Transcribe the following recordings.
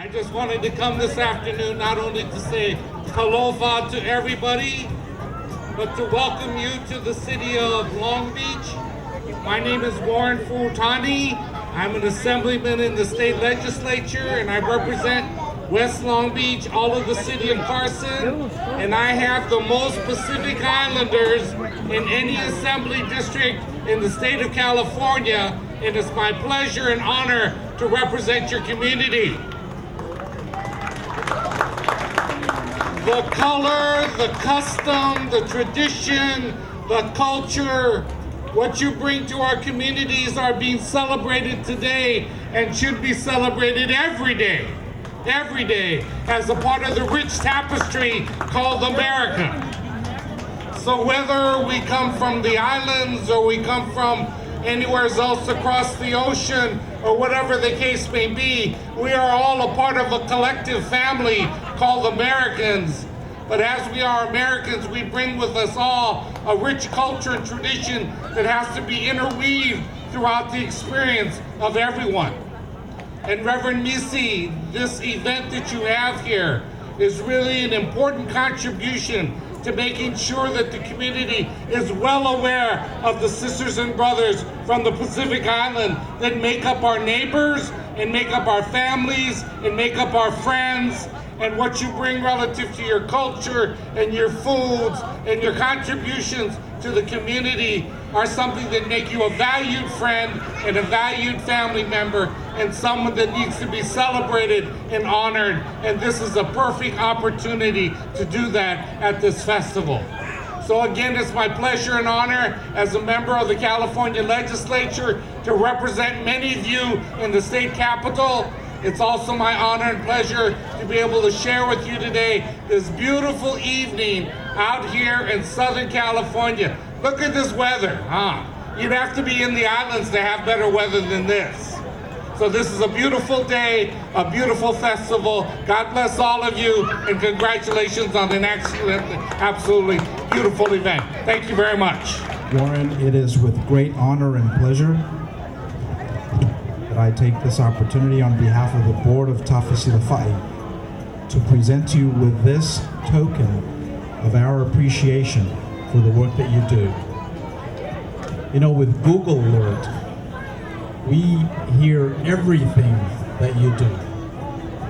I just wanted to come this afternoon not only to say aloha to everybody, but to welcome you to the city of Long Beach. My name is Warren Furutani. I'm an assemblyman in the state legislature, and I represent West Long Beach, all of the city of Carson, and I have the most Pacific Islanders in any assembly district in the state of California, and it's my pleasure and honor to represent your community. The color, the custom, the tradition, the culture, what you bring to our communities are being celebrated today and should be celebrated every day as a part of the rich tapestry called America. So whether we come from the islands or we come from anywhere else across the ocean or whatever the case may be, we are all a part of a collective family called Americans. But as we are Americans, we bring with us all a rich culture and tradition that has to be interweaved throughout the experience of everyone. And Reverend Missy, this event that you have here is really an important contribution to making sure that the community is well aware of the sisters and brothers from the Pacific Island that make up our neighbors and make up our families and make up our friends, and what you bring relative to your culture and your foods and your contributions to the community are something that make you a valued friend and a valued family member and someone that needs to be celebrated and honored. And this is a perfect opportunity to do that at this festival. So again, it's my pleasure and honor as a member of the California legislature to represent many of you in the state capitol. It's also my honor and pleasure to be able to share with you today this beautiful evening out here in Southern California. Look at this weather, huh? You'd have to be in the islands to have better weather than this. So this is a beautiful day, a beautiful festival. God bless all of you, and congratulations on an excellent, absolutely beautiful event. Thank you very much. Warren, it is with great honor and pleasure that I take this opportunity on behalf of the Board of Tafesilafai to present to you with this token of our appreciation for the work that you do. You know, with Google Alert, we hear everything that you do.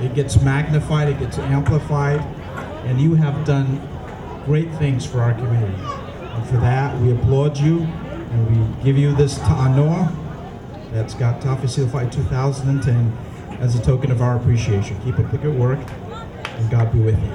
It gets magnified, it gets amplified, and you have done great things for our community. And for that, we applaud you, and we give you this ta'anoa that's got Tafesilafai 2010 as a token of our appreciation. Keep up the good work, and God be with you.